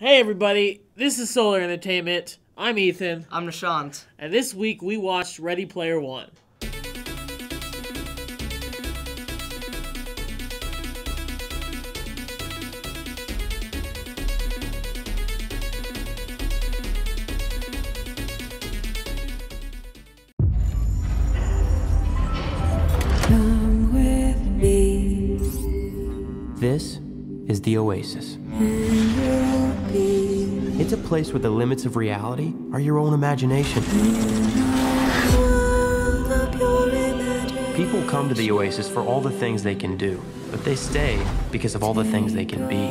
Hey everybody, this is Solar Entertainment. I'm Ethan. I'm Nishant. And this week we watched Ready Player One. Come with me. This is the Oasis. And you'll be It's a place where the limits of reality are your own imagination. a world of pure imagination. People come to the Oasis for all the things they can do, but they stay because of all the things they can be.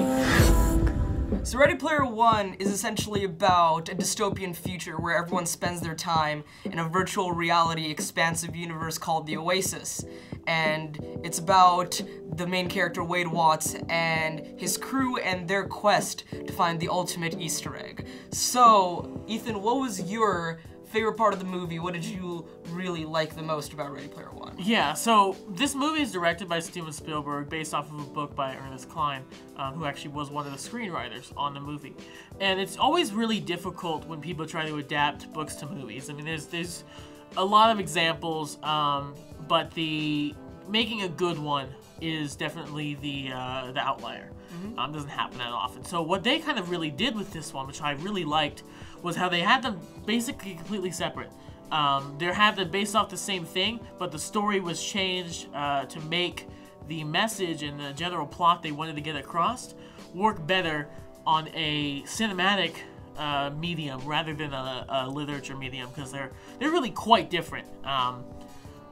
So Ready Player One is essentially about a dystopian future where everyone spends their time in a virtual reality expansive universe called the Oasis. And it's about the main character Wade Watts and his crew and their quest to find the ultimate Easter egg. So, Ethan, what was your favorite part of the movie? What did you really like the most about Ready Player One? Yeah, so this movie is directed by Steven Spielberg based off of a book by Ernest Cline, who actually was one of the screenwriters on the movie. And it's always really difficult when people try to adapt books to movies. I mean, there's a lot of examples, but making a good one is definitely the outlier. Doesn't happen that often. So what they kind of really did with this one, which I really liked, was how they had them basically completely separate. They had them based off the same thing, but the story was changed to make the message and the general plot they wanted to get across work better on a cinematic medium rather than a literature medium, because they're really quite different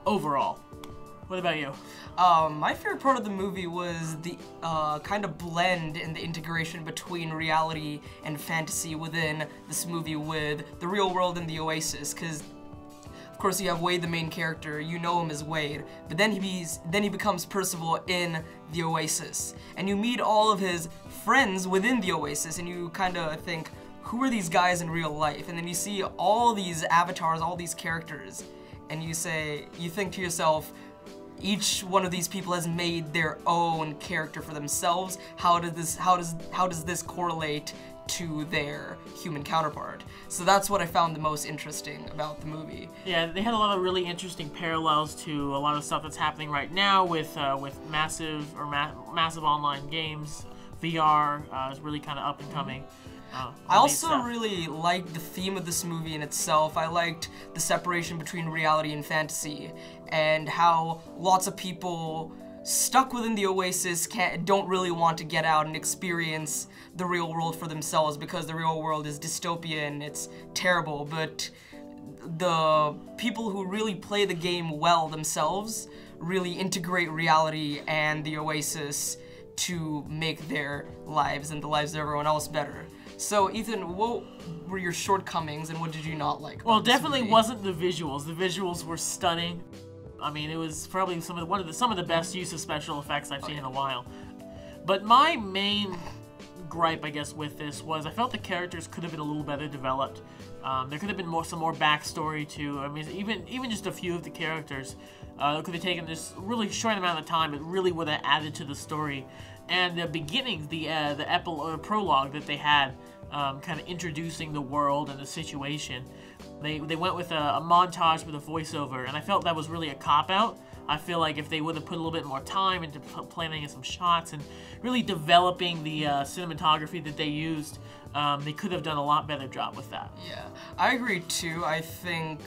overall. What about you? My favorite part of the movie was the kind of blend and the integration between reality and fantasy within this movie with the real world and the Oasis, because of course you have Wade, the main character, you know him as Wade, but then he becomes Percival in the Oasis, and you meet all of his friends within the Oasis, and you kind of think, who are these guys in real life? And then you see all these avatars, all these characters, and you think to yourself, each one of these people has made their own character for themselves. How does this correlate to their human counterpart? So that's what I found the most interesting about the movie. Yeah, they had a lot of really interesting parallels to a lot of stuff that's happening right now with massive online games. VR is really kind of up and coming. I also really liked the theme of this movie in itself. I liked the separation between reality and fantasy, and how lots of people stuck within the Oasis don't really want to get out and experience the real world for themselves, because the real world is dystopian, it's terrible, but the people who really play the game well themselves really integrate reality and the Oasis to make their lives and the lives of everyone else better. So, Ethan, what were your shortcomings and what did you not like about Well, this definitely movie? wasn't the visuals. The visuals were stunning. I mean, it was probably some of the best use of special effects I've seen in a while. But my main gripe, I guess, with this was I felt the characters could have been a little better developed. There could have been some more backstory to. I mean, even just a few of the characters could have taken this really short amount of time. It really would have added to the story. And the beginning, the prologue that they had, kind of introducing the world and the situation, they went with a montage with a voiceover, and I felt that was really a cop-out. I feel like if they would have put a little bit more time into planning some shots and really developing the cinematography that they used, they could have done a lot better job with that. Yeah, I agree too. I think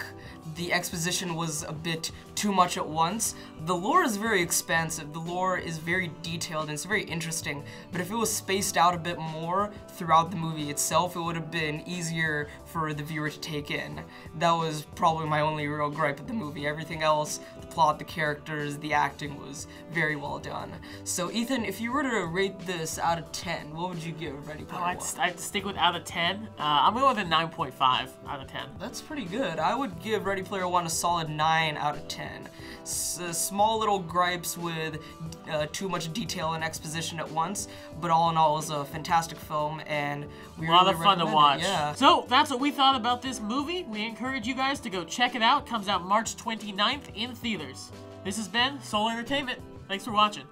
the exposition was a bit too much at once. The lore is very expansive, the lore is very detailed, and it's very interesting, but if it was spaced out a bit more throughout the movie itself, it would have been easier for the viewer to take in. That was probably my only real gripe with the movie. Everything else, the plot, the characters, the acting was very well done. So Ethan, if you were to rate this out of 10, what would you give Ready Player One? I'd stick with out of 10. I'm going with a 9.5 out of 10. That's pretty good. I would give Ready Player One a solid 9 out of 10. Small little gripes with too much detail and exposition at once, but all in all, it was a fantastic film, and we a lot really of fun to recommend watch. it. Yeah. So that's what we thought about this movie. We encourage you guys to go check it out. Comes out March 29th in theaters. This has been Solar Entertainment. Thanks for watching.